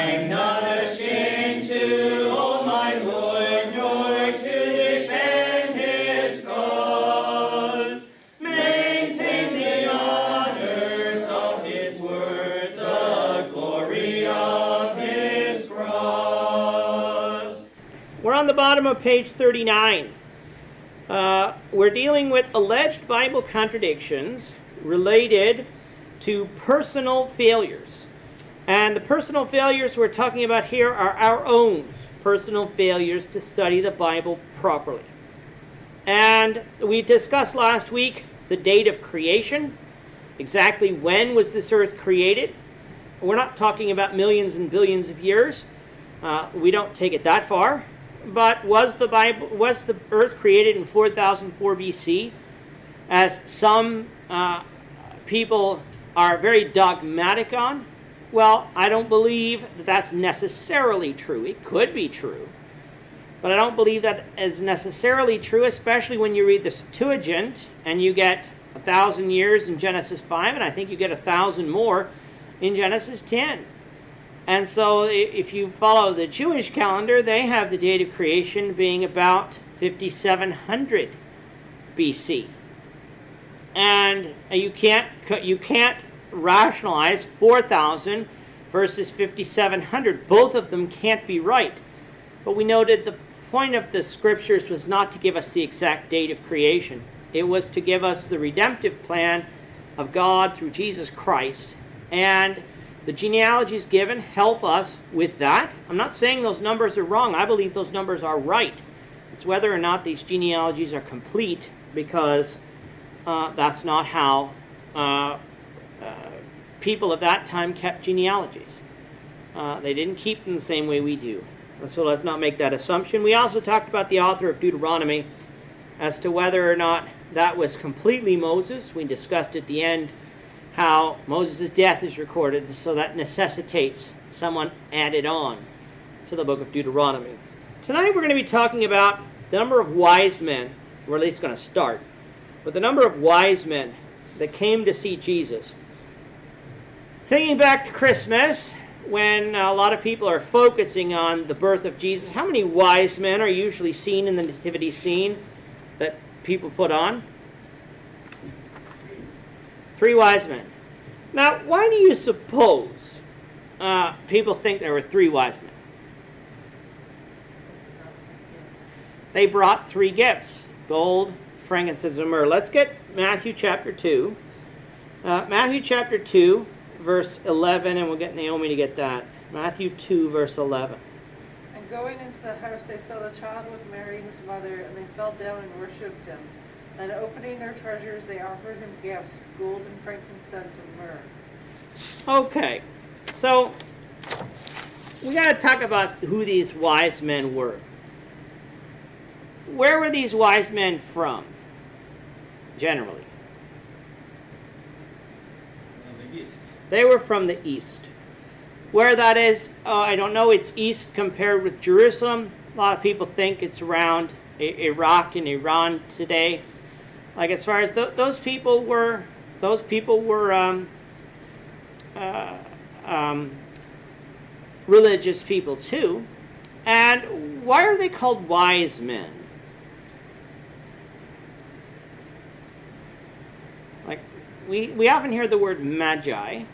I'm not ashamed to hold my Lord, nor to defend his cause. Maintain the honors of his word, the glory of his cross. We're on the bottom of page 39. We're dealing with alleged Bible contradictions related to personal failures. And the personal failures we're talking about here are our own personal failures to study the Bible properly. And we discussed last week the date of creation. Exactly when was this earth created? We're not talking about millions and billions of years. We don't take it that far. But was the earth created in 4004 BC? As some people are very dogmatic on? Well, I don't believe that that's necessarily true. It could be true. But I don't believe that is necessarily true, especially when you read the Septuagint and you get 1,000 years in Genesis 5, and I think you get 1,000 more in Genesis 10. And so if you follow the Jewish calendar, they have the date of creation being about 5700 BC. And you can't rationalize 4,000 versus 5,700. Both of them can't be right. But we noted the point of the scriptures was not to give us the exact date of creation. It was to give us the redemptive plan of God through Jesus Christ. And the genealogies given help us with that. I'm not saying those numbers are wrong. I believe those numbers are right. It's whether or not these genealogies are complete, because that's not how people of that time kept genealogies. They didn't keep them the same way we do. So let's not make that assumption. We also talked about the author of Deuteronomy as to whether or not that was completely Moses. We discussed at the end how Moses' death is recorded, so that necessitates someone added on to the book of Deuteronomy. Tonight we're going to be talking about the number of wise men, or at least going to start, with the number of wise men that came to see Jesus. Thinking back to Christmas, when a lot of people are focusing on the birth of Jesus, how many wise men are usually seen in the nativity scene that people put on? 3 wise men. Now, why do you suppose people think there were 3 wise men? They brought 3 gifts: gold, frankincense, and myrrh. Let's get Matthew chapter 2. Matthew chapter 2, verse 11, and we'll get Naomi to get that. Matthew 2, verse 11. And going into the house, they saw the child with Mary, his mother, and they fell down and worshipped him. And opening their treasures, they offered him gifts, gold and frankincense and myrrh. Okay, so we got to talk about who these wise men were. Where were these wise men from, generally? The east. They were from the east. Where that is, I don't know. It's east compared with Jerusalem. A lot of people think it's around Iraq and Iran today. Like, as far as those people were religious people too. And why are they called wise men? Like, we often hear the word magi.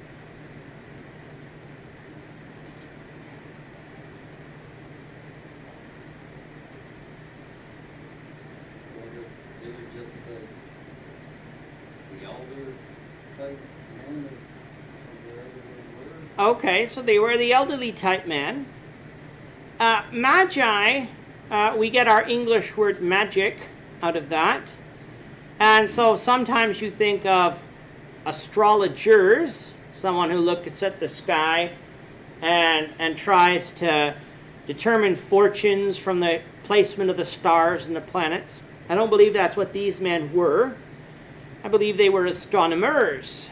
Okay, so they were the elderly type man. Magi, we get our English word magic out of that. And so sometimes you think of astrologers, someone who looks at the sky and tries to determine fortunes from the placement of the stars and the planets. I don't believe that's what these men were. I believe they were astronomers,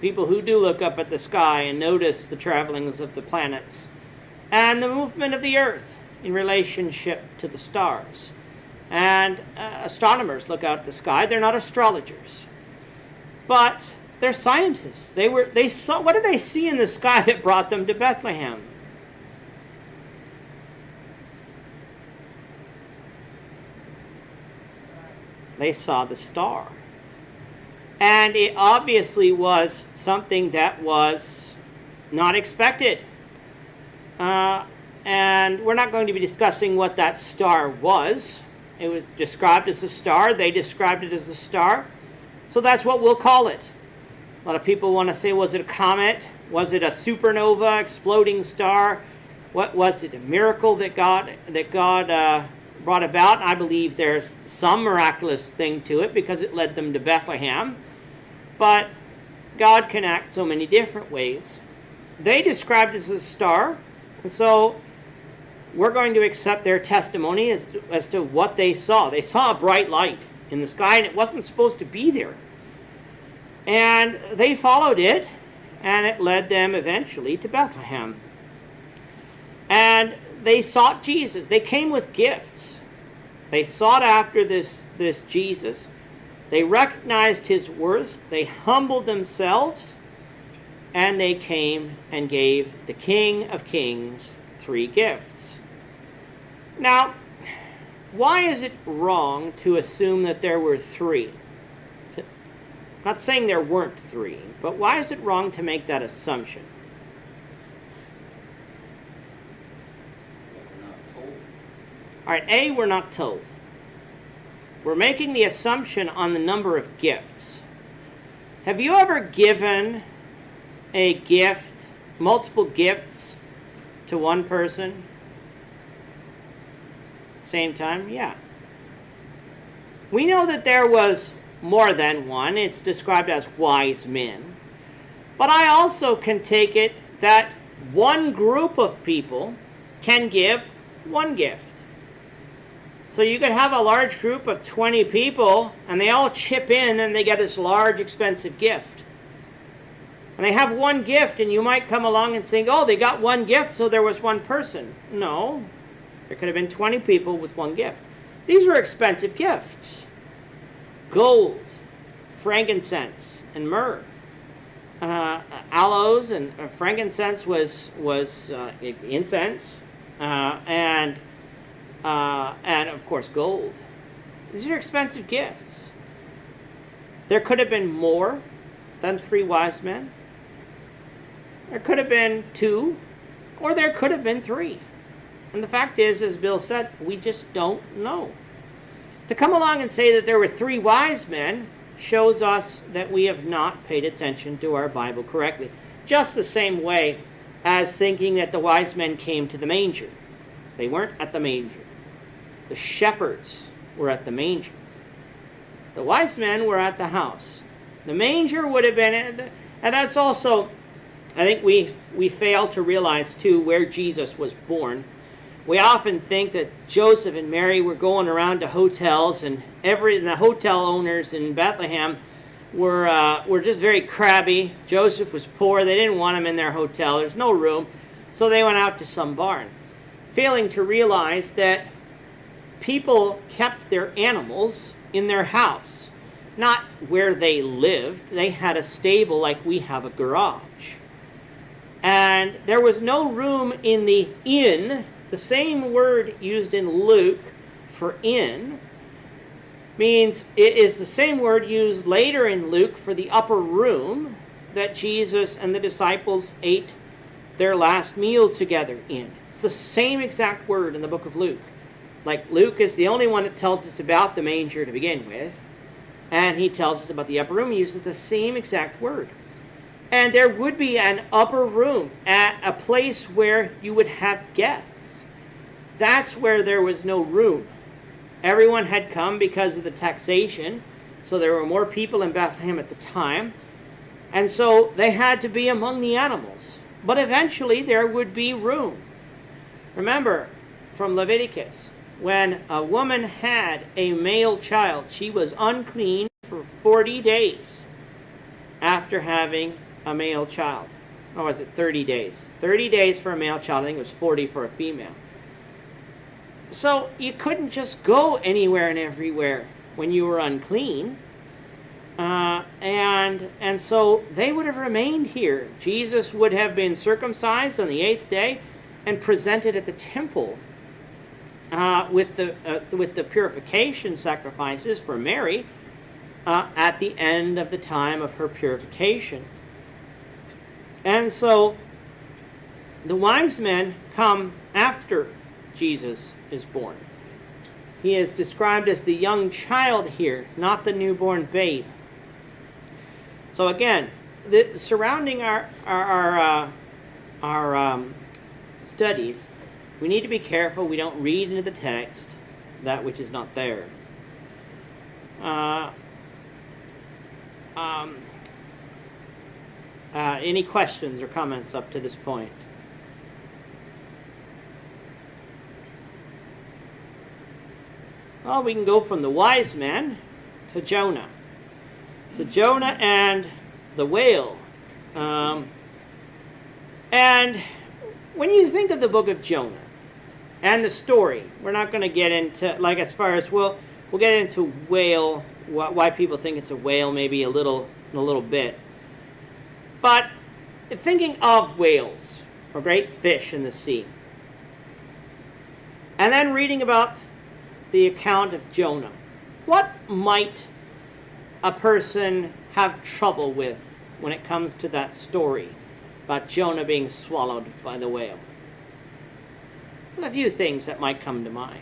people who do look up at the sky and notice the travelings of the planets and the movement of the earth in relationship to the stars. And astronomers look out at the sky. They're not astrologers, but they're scientists. They saw. What did they see in the sky that brought them to Bethlehem? They saw the star. And it obviously was something that was not expected. And we're not going to be discussing what that star was. It was described as a star. They described it as a star. So that's what we'll call it. A lot of people want to say, was it a comet? Was it a supernova, exploding star? What was it? A miracle that God brought about? I believe there's some miraculous thing to it because it led them to Bethlehem. But God can act so many different ways. They described it as a star, and so we're going to accept their testimony as to what they saw. They saw a bright light in the sky, and it wasn't supposed to be there. And they followed it, and it led them eventually to Bethlehem. And they sought Jesus. They came with gifts. They sought after this Jesus. They recognized his worth. They humbled themselves. And they came and gave the King of Kings 3 gifts. Now, why is it wrong to assume that there were 3? I'm not saying there weren't 3, but why is it wrong to make that assumption? We're not told. All right, A, we're not told. We're making the assumption on the number of gifts. Have you ever given a gift, multiple gifts, to one person at the same time? Yeah. We know that there was more than one. It's described as wise men. But I also can take it that one group of people can give one gift. So you could have a large group of 20 people, and they all chip in, and they get this large, expensive gift. And they have one gift, and you might come along and think, oh, they got one gift, so there was one person. No, there could have been 20 people with one gift. These were expensive gifts. Gold, frankincense, and myrrh. Aloes and frankincense was incense, and of course gold. These are expensive gifts. There could have been more than 3 wise men. There could have been 2, or there could have been 3. And the fact is, as Bill said, we just don't know. To come along and say that there were 3 wise men shows us that we have not paid attention to our Bible correctly. Just the same way as thinking that the wise men came to the manger. They weren't at the manger. The shepherds were at the manger. The wise men were at the house. The manger would have been, and that's also, I think we fail to realize too where Jesus was born. We often think that Joseph and Mary were going around to hotels, and the hotel owners in Bethlehem were just very crabby. Joseph was poor. They didn't want him in their hotel. There's no room. So they went out to some barn, failing to realize that people kept their animals in their house, not where they lived. They had a stable like we have a garage. And there was no room in the inn. The same word used in Luke for inn means it is the same word used later in Luke for the upper room that Jesus and the disciples ate their last meal together in. It's the same exact word in the book of Luke. Like Luke is the only one that tells us about the manger to begin with, and he tells us about the upper room. He uses the same exact word. And there would be an upper room at a place where you would have guests. That's where there was no room. Everyone had come because of the taxation, so there were more people in Bethlehem at the time, and so they had to be among the animals. But eventually there would be room. Remember from Leviticus, when a woman had a male child, she was unclean for 40 days after having a male child. Or was it 30 days? 30 days for a male child. I think it was 40 for a female. So you couldn't just go anywhere and everywhere when you were unclean. And so they would have remained here. Jesus would have been circumcised on the 8th day and presented at the temple with the purification sacrifices for Mary at the end of the time of her purification. And so the wise men come after Jesus is born. He is described as the young child here, not the newborn babe. So again, surrounding our studies, we need to be careful we don't read into the text that which is not there. Any questions or comments up to this point? Well, we can go from the wise men to Jonah. To Jonah and the whale. And when you think of the book of Jonah and the story, we're not going to get into, like, as far as, we'll get into whale, why people think it's a whale, maybe a little bit. But thinking of whales, or great fish in the sea, and then reading about the account of Jonah, what might a person have trouble with when it comes to that story about Jonah being swallowed by the whale? There's a few things that might come to mind.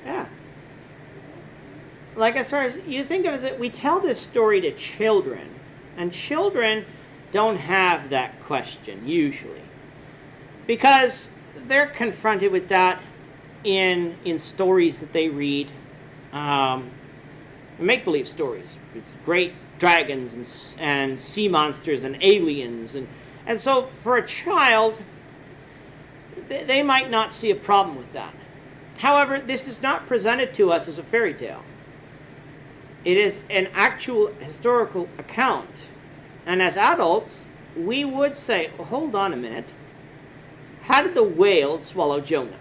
Yeah. Like, as far as you think of it, that we tell this story to children, and children don't have that question usually, because they're confronted with that in stories that they read, make-believe stories with great dragons and sea monsters and aliens, and so for a child, they might not see a problem with that. However, this is not presented to us as a fairy tale. It is an actual historical account. And as adults, we would say, well, hold on a minute. How did the whale swallow Jonah?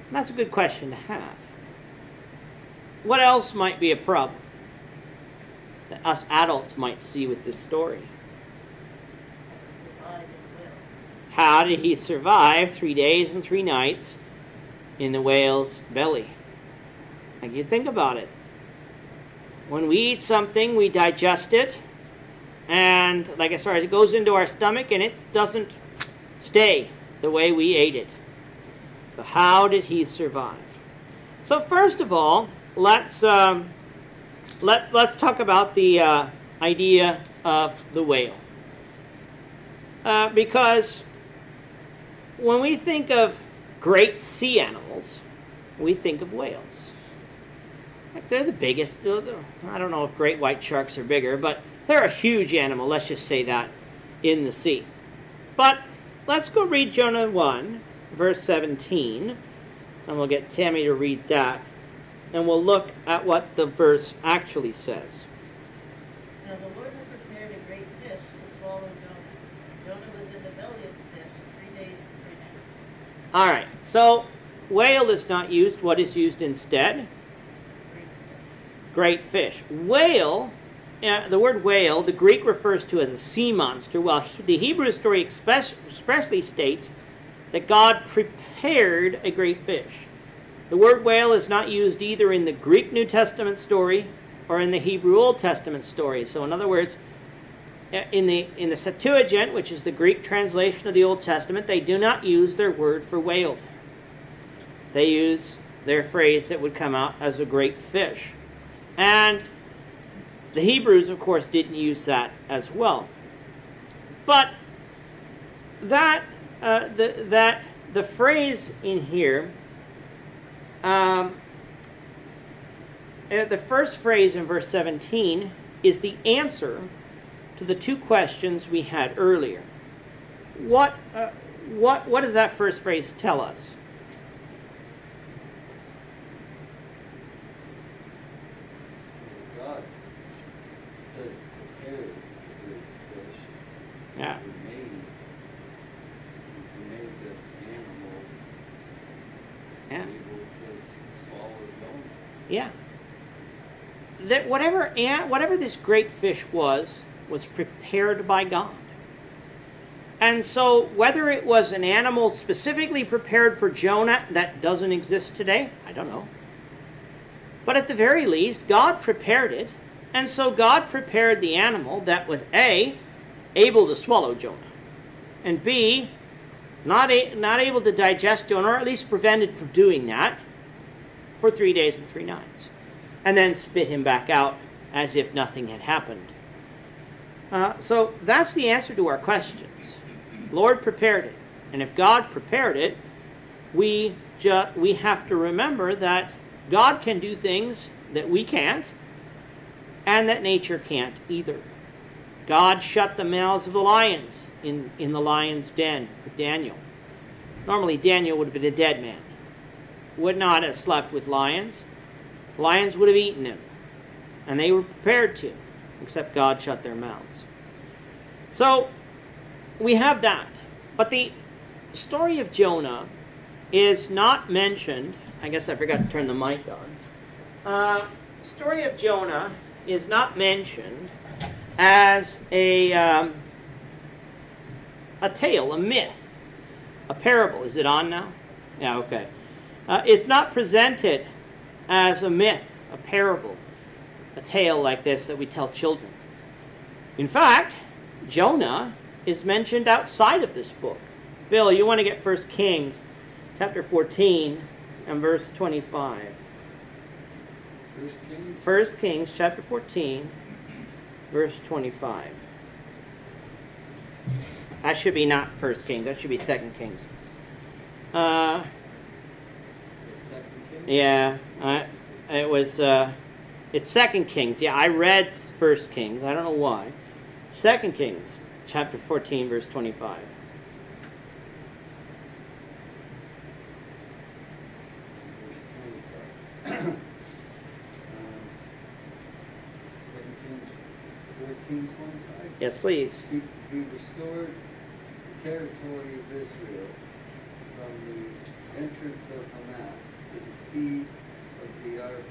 And that's a good question to have. What else might be a problem that us adults might see with this story? How did he survive 3 days and 3 nights in the whale's belly? Like, you think about it. When we eat something, we digest it, and like I said, it goes into our stomach, and it doesn't stay the way we ate it. So how did he survive? So first of all, let's talk about the idea of the whale, because when we think of great sea animals, we think of whales. They're the biggest. I don't know if great white sharks are bigger, but they're a huge animal, let's just say that, in the sea. But let's go read Jonah 1, verse 17, and we'll get Tammy to read that, and we'll look at what the verse actually says. Now the Lord had prepared a great fish to swallow Jonah. Jonah was in the belly of the fish 3 days and 3 nights. All right, so whale is not used. What is used instead? Great fish. Whale, the word whale, the Greek refers to as a sea monster, while the Hebrew story expressly states that God prepared a great fish. The word whale is not used either in the Greek New Testament story or in the Hebrew Old Testament story. So in other words, in the Septuagint, which is the Greek translation of the Old Testament, they do not use their word for whale. They use their phrase that would come out as a great fish. And the Hebrews, of course, didn't use that as well. But that the phrase in here, the first phrase in verse 17 is the answer to the 2 questions we had earlier. What does that first phrase tell us? God says prepared the great fish. Yeah. He made this animal Yeah. able to swallow Jonah. Yeah. that whatever this great fish was prepared by God. And so whether it was an animal specifically prepared for Jonah that doesn't exist today, I don't know. But at the very least, God prepared it. And so God prepared the animal that was A, able to swallow Jonah, and B, not able to digest Jonah, or at least prevented from doing that, for 3 days and 3 nights. And then spit him back out as if nothing had happened. So that's the answer to our questions. Lord prepared it. And if God prepared it, we have to remember that God can do things that we can't, and that nature can't either. God shut the mouths of the lions in the lion's den with Daniel. Normally Daniel would have been a dead man. Would not have slept with lions. Lions would have eaten him. And they were prepared to, except God shut their mouths. So, we have that. But the story of Jonah is not mentioned. I guess I forgot to turn the mic on. Story of Jonah is not mentioned as a tale, a myth, a parable. Is it on now? Yeah, okay. It's not presented as a myth, a parable, a tale like this that we tell children. In fact, Jonah is mentioned outside of this book. Bill, you want to get 1 Kings chapter 14 and verse 25. 1 Kings chapter 14, verse 25. That should be not 1 Kings, that should be 2 Kings. Yeah, it's 2 Kings. Yeah, I read 1 Kings. I don't know why. 2 Kings, chapter 14, verse 25. Yes, please. He restored the territory of Israel from the entrance of Hamath to the sea of the ark,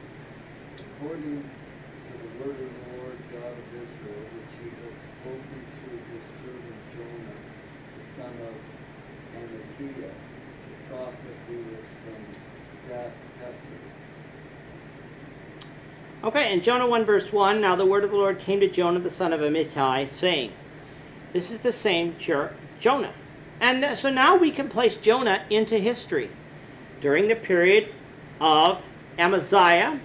according to the word of the Lord God of Israel, which he had spoken through his servant Jonah, the son of Amittai, the prophet who was from Gath-hepher. Okay, in Jonah 1 verse 1, now the word of the Lord came to Jonah the son of Amittai, saying, this is the same Jonah. And so now we can place Jonah into history. During the period of Amaziah,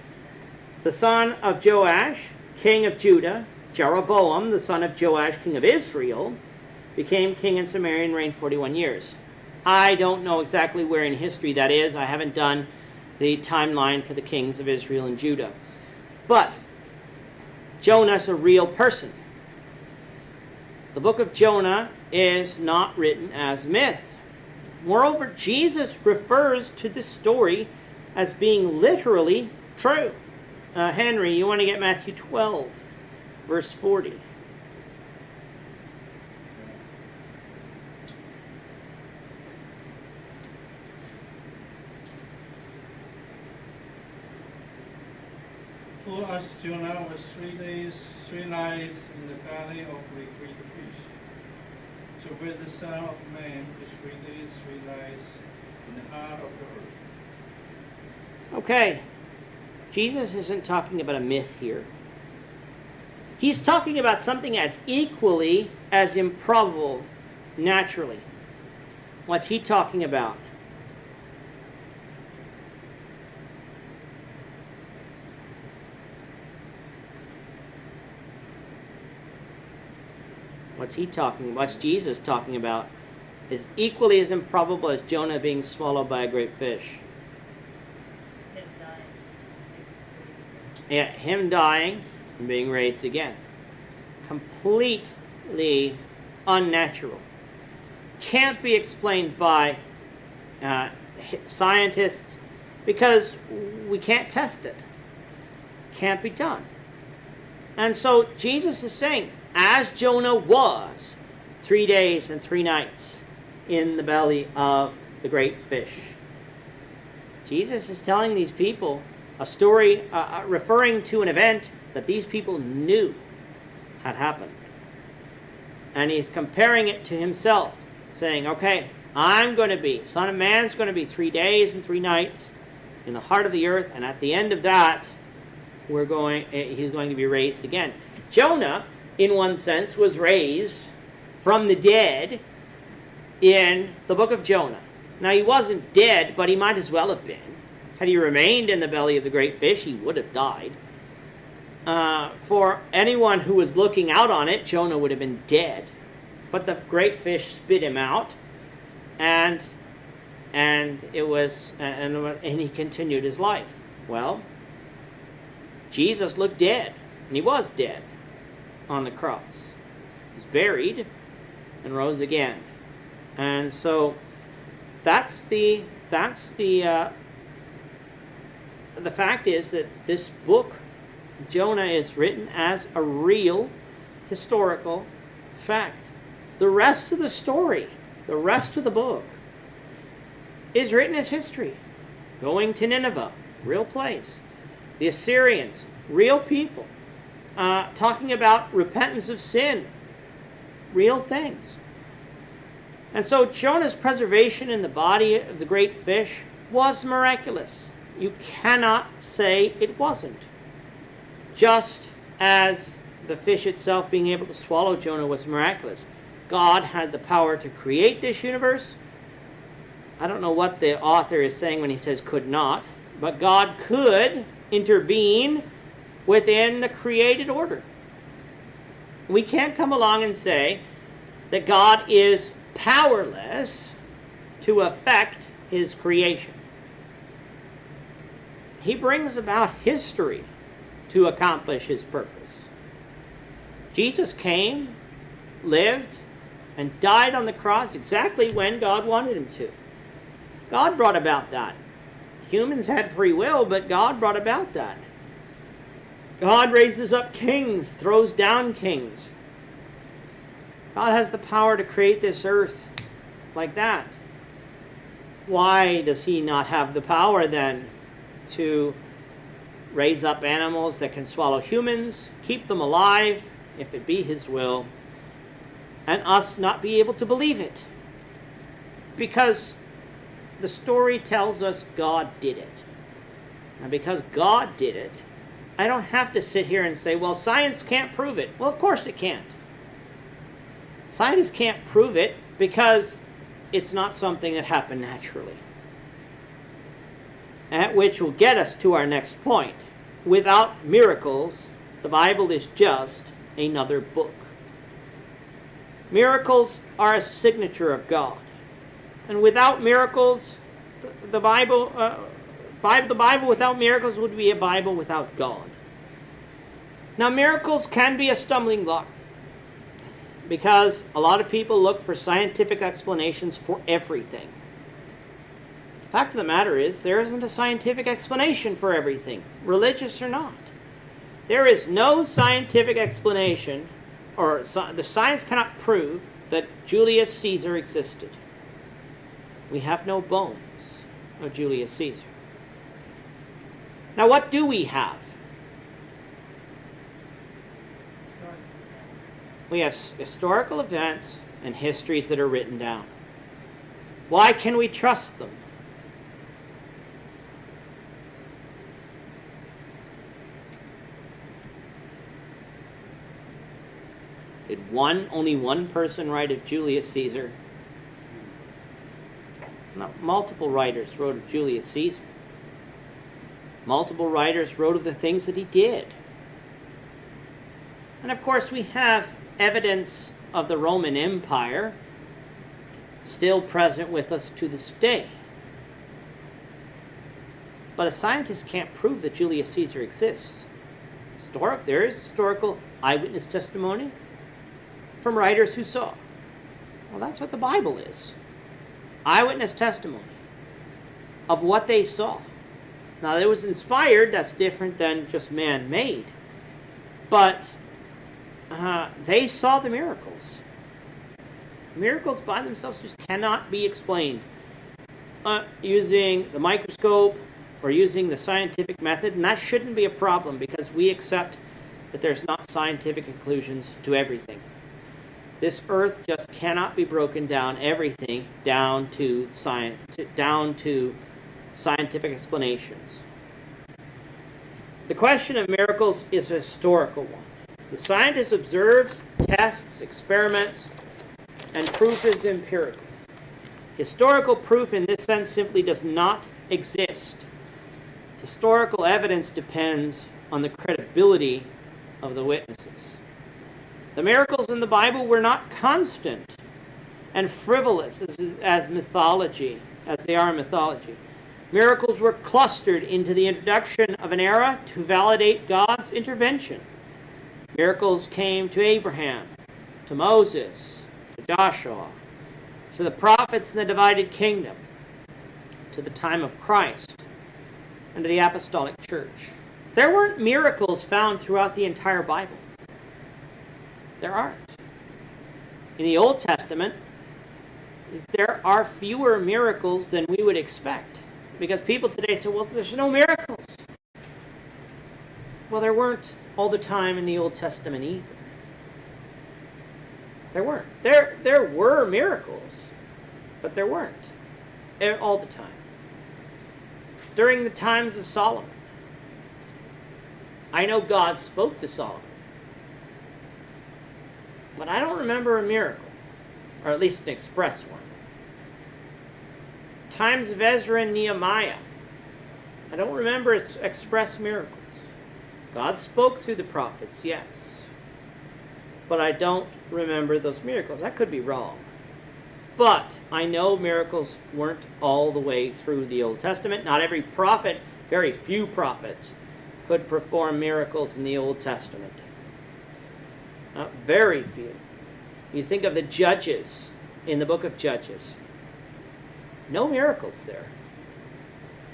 the son of Joash, king of Judah, Jeroboam, the son of Joash, king of Israel, became king in Samaria and reigned 41 years. I don't know exactly where in history that is. I haven't done the timeline for the kings of Israel and Judah. But Jonah's a real person. The book of Jonah is not written as myth. Moreover, Jesus refers to this story as being literally true. Henry, you want to get Matthew 12, verse 40. For us, Jonah was 3 days, 3 nights in the belly of the great fish. So will the Son of Man is 3 days, 3 nights in the heart of the earth. Okay, Jesus isn't talking about a myth here. He's talking about something as equally as improbable naturally. What's he talking about? What's Jesus talking about is equally as improbable as Jonah being swallowed by a great fish. Him dying. Yeah, him dying and being raised again. Completely unnatural. Can't be explained by scientists because we can't test it. Can't be done. And so Jesus is saying, as Jonah was 3 days and 3 nights in the belly of the great fish. Jesus is telling these people a story referring to an event that these people knew had happened. And he's comparing it to himself, saying, okay, Son of Man's going to be 3 days and 3 nights in the heart of the earth, and at the end of that, he's going to be raised again. Jonah, in one sense, was raised from the dead in the book of Jonah. Now, he wasn't dead, but he might as well have been. Had he remained in the belly of the great fish, he would have died. For anyone who was looking out on it, Jonah would have been dead. But the great fish spit him out, and he continued his life. Well, Jesus looked dead, and he was dead on the cross. He was buried and rose again. And so that's the fact is that this book, Jonah, is written as a real historical fact. The rest of the story, the rest of the book, is written as history. Going to Nineveh, real place. The Assyrians, real people. Talking about repentance of sin, real things. And so Jonah's preservation in the body of the great fish was miraculous. You cannot say it wasn't. Just as the fish itself being able to swallow Jonah was miraculous. God had the power to create this universe. I don't know what the author is saying when he says could not, but God could intervene within the created order. We can't come along and say that God is powerless to affect his creation. He brings about history to accomplish his purpose. Jesus came, lived, and died on the cross exactly when God wanted him to. God brought about that. Humans had free will, but God brought about that. God raises up kings, throws down kings. God has the power to create this earth like that. Why does he not have the power then to raise up animals that can swallow humans, keep them alive, if it be his will, and us not be able to believe it? Because the story tells us God did it. And because God did it, I don't have to sit here and say, well, science can't prove it. Well, of course it can't. Scientists can't prove it because it's not something that happened naturally. At which will get us to our next point. Without miracles, the Bible is just another book. Miracles are a signature of God. And without miracles, the Bible without miracles would be a Bible without God. Now, miracles can be a stumbling block because a lot of people look for scientific explanations for everything. The fact of the matter is, there isn't a scientific explanation for everything, religious or not. There is no scientific explanation, or the science cannot prove that Julius Caesar existed. We have no bones of Julius Caesar. Now, what do we have? We have historical events and histories that are written down. Why can we trust them? Did only one person write of Julius Caesar? Not multiple writers wrote of Julius Caesar. Multiple writers wrote of the things that he did. And of course we have evidence of the Roman Empire still present with us to this day. But a scientist can't prove that Julius Caesar exists. There is historical eyewitness testimony from writers who saw. Well, that's what the Bible is. Eyewitness testimony of what they saw. Now, it was inspired. That's different than just man-made. But they saw the miracles. Miracles by themselves just cannot be explained using the microscope or using the scientific method, and that shouldn't be a problem because we accept that there's not scientific conclusions to everything. This earth just cannot be broken down, everything, down to scientific explanations. The question of miracles is a historical one. The scientist observes, tests, experiments, and proof is empirical. Historical proof in this sense simply does not exist. Historical evidence depends on the credibility of the witnesses. The miracles in the Bible were not constant and frivolous as mythology, as they are in mythology. Miracles were clustered into the introduction of an era to validate God's intervention. Miracles came to Abraham, to Moses, to Joshua, to the prophets in the divided kingdom, to the time of Christ, and to the apostolic church. There weren't miracles found throughout the entire Bible. There aren't. In the Old Testament, there are fewer miracles than we would expect. Because people today say, well, there's no miracles. Well, there weren't all the time in the Old Testament either. There weren't. There were miracles, but there weren't all the time. During the times of Solomon, I know God spoke to Solomon, but I don't remember a miracle, or at least an express one. Times of Ezra and Nehemiah, I don't remember express miracles. God spoke through the prophets, yes, but I don't remember those miracles. I could be wrong. But I know miracles weren't all the way through the Old Testament. Not every prophet, very few prophets, could perform miracles in the Old Testament. Very few. You think of the judges in the book of Judges. No miracles there.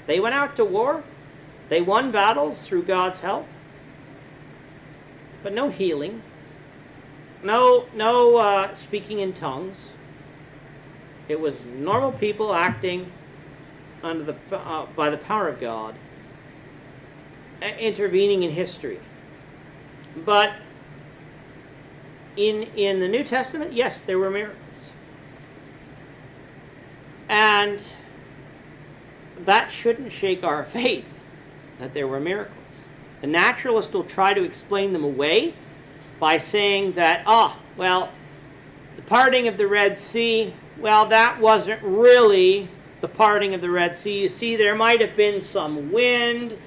They went out to war. They won battles through God's help. But no healing. No speaking in tongues. It was normal people acting under by the power of God, intervening in history. But in the New Testament, yes, there were miracles. And that shouldn't shake our faith that there were miracles. The naturalist will try to explain them away by saying that, the parting of the Red Sea, well, that wasn't really the parting of the Red Sea. You see, there might have been some wind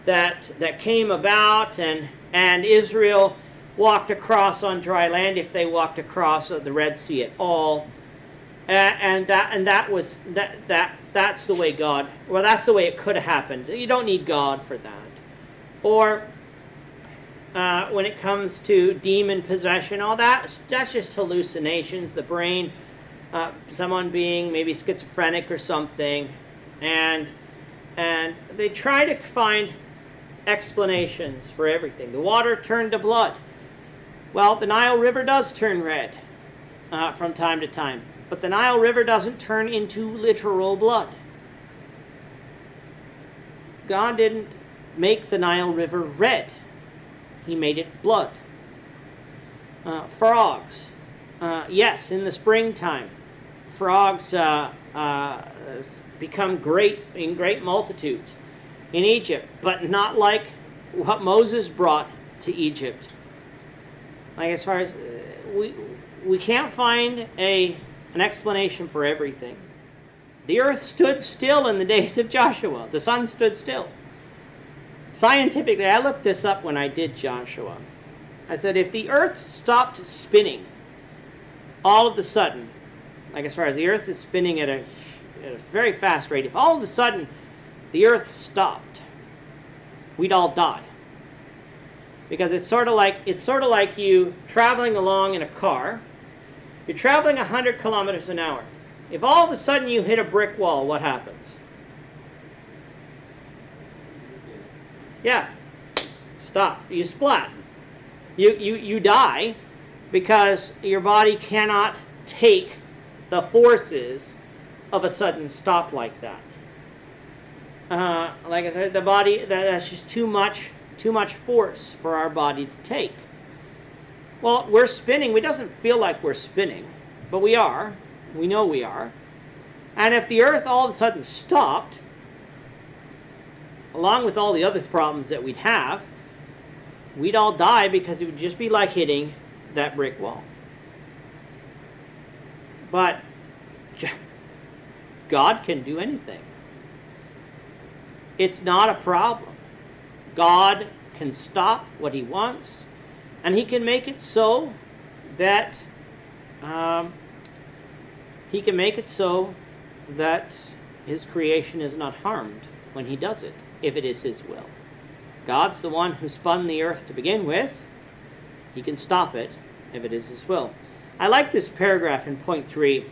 that came about, and Israel walked across on dry land, if they walked across the Red Sea at all. That's the way God, well, that's the way it could have happened. You don't need God for that. Or when it comes to demon possession, all that's just hallucinations, the brain, someone being maybe schizophrenic or something, and they try to find explanations for everything. The water turned to blood. Well, the Nile River does turn red from time to time. But the Nile River doesn't turn into literal blood. God didn't make the Nile River red. He made it blood. Frogs. Yes, in the springtime, frogs become great in great multitudes in Egypt, but not like what Moses brought to Egypt. Like as far as we can't find an explanation for everything. The earth stood still in the days of Joshua. The sun stood still. Scientifically, I looked this up when I did Joshua. I said if the earth stopped spinning all of a sudden, like as far as the earth is spinning at a very fast rate, if all of a sudden the earth stopped, we'd all die. Because it's sort of like you traveling along in a car. You're traveling 100 kilometers an hour. If all of a sudden you hit a brick wall, what happens? Yeah, stop. You splat. You die because your body cannot take the forces of a sudden stop like that. like I said, the body, that's just too much force for our body to take. Well, we're spinning. It doesn't feel like we're spinning, but we are. We know we are. And if the earth all of a sudden stopped, along with all the other problems that we'd have, we'd all die, because it would just be like hitting that brick wall. But God can do anything. It's not a problem. God can stop what he wants, and he can make it so that his creation is not harmed when he does it, if it is his will. God's the one who spun the earth to begin with. He can stop it if it is his will. I like this paragraph in point 3.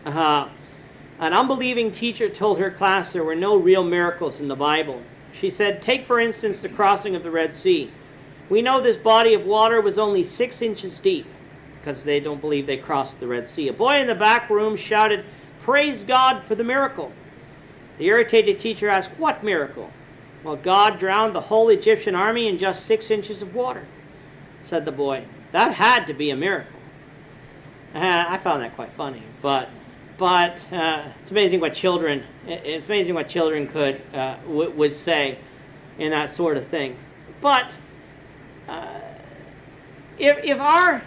An unbelieving teacher told her class there were no real miracles in the Bible. She said, take for instance the crossing of the Red Sea. We know this body of water was only 6 inches deep, because they don't believe they crossed the Red Sea. A boy in the back room shouted, praise God for the miracle. The irritated teacher asked, what miracle? Well, God drowned the whole Egyptian army in just 6 inches of water, said the boy. That had to be a miracle. I found that quite funny, but it's amazing what children could would say in that sort of thing. But if our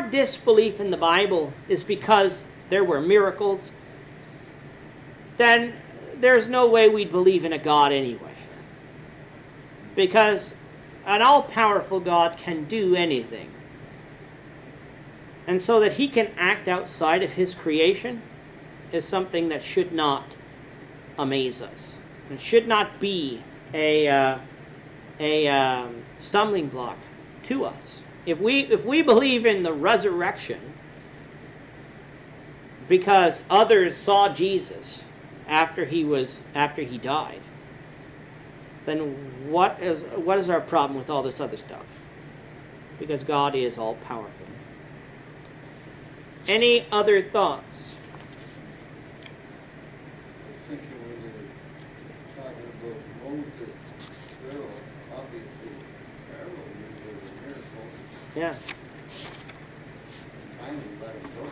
disbelief in the Bible is because there were miracles, then there's no way we'd believe in a God anyway. Because an all-powerful God can do anything. And so that he can act outside of his creation is something that should not amaze us. It should not be a stumbling block to us. If we believe in the resurrection because others saw Jesus after he died, then what is our problem with all this other stuff? Because God is all powerful. Any other thoughts? I was thinking when you were talking about Moses, Pharaoh, obviously Pharaoh knew there were miracles. Yeah. Finally let him go.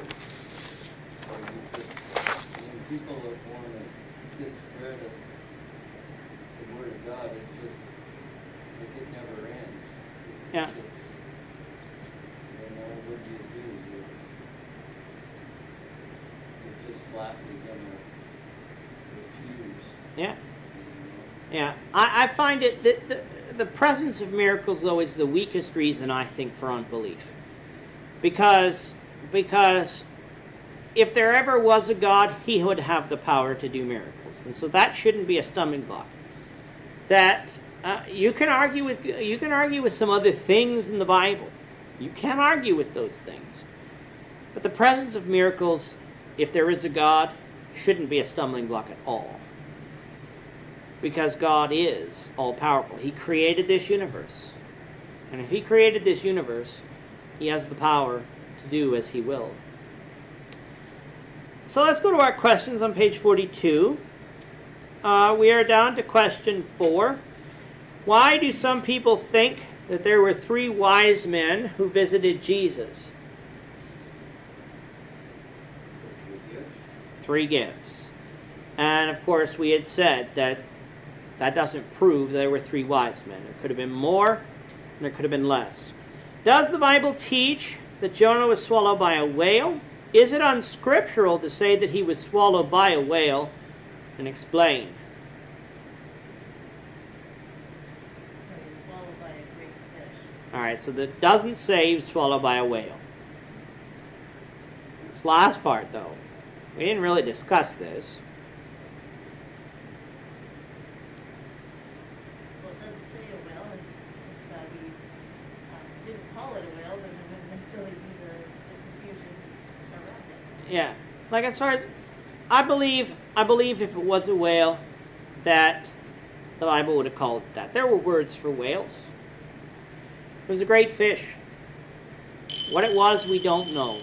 So when people that want to discredit the Word of God, it never ends. Yeah. What do you do? You're just flatly going to refuse. Yeah. Yeah. I find it that the presence of miracles, though, is the weakest reason, I think, for unbelief. Because if there ever was a God, he would have the power to do miracles. And so that shouldn't be a stumbling block. That you can argue with some other things in the Bible. You can argue with those things. But the presence of miracles, if there is a God, shouldn't be a stumbling block at all. Because God is all-powerful. He created this universe. And if he created this universe, he has the power to do as he will. So let's go to our questions on page 42. We are down to question 4. Why do some people think that there were 3 wise men who visited Jesus? 3 gifts. And of course we had said that doesn't prove there were 3 wise men. There could have been more, and there could have been less. Does the Bible teach that Jonah was swallowed by a whale? Is it unscriptural to say that he was swallowed by a whale? And explain. He was swallowed by a great fish. All right, so that doesn't say he was swallowed by a whale. This last part, though, we didn't really discuss this. Well, it doesn't say a whale, and if he didn't call it a whale, then there wouldn't necessarily be the confusion around it. Yeah, like as far as I believe if it was a whale, that the Bible would have called it that. There were words for whales. It was a great fish. What it was, we don't know.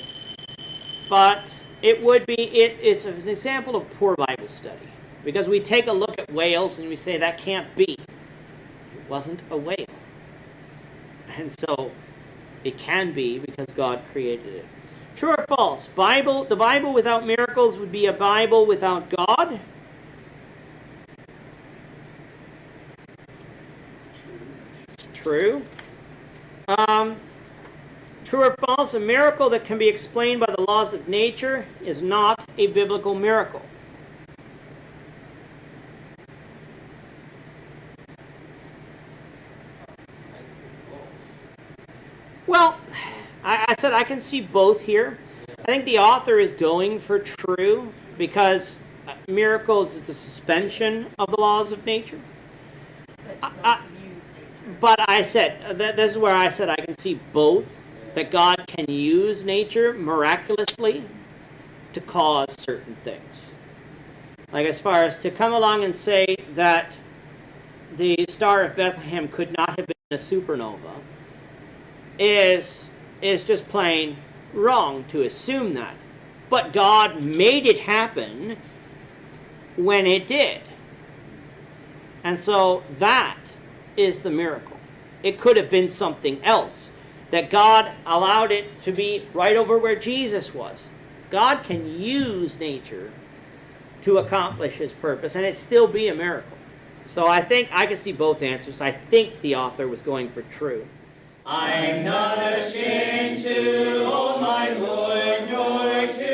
But it would be, it's an example of poor Bible study. Because we take a look at at whales and we say that can't be. It wasn't a whale. And so it can be because God created it. True or false? The Bible without miracles would be a Bible without God. True. True or false? A miracle that can be explained by the laws of nature is not a biblical miracle. Well, I said I can see both here. I think the author is going for true because miracles is a suspension of the laws of nature. But I said, this is where I said I can see both, that God can use nature miraculously to cause certain things. Like as far as to come along and say that the Star of Bethlehem could not have been a supernova is just plain wrong to assume that. But God made it happen when it did. And so that is the miracle. It could have been something else. That God allowed it to be right over where Jesus was. God can use nature to accomplish his purpose and it still be a miracle. So I think I can see both answers. I think the author was going for true. I'm not ashamed to own my Lord, nor to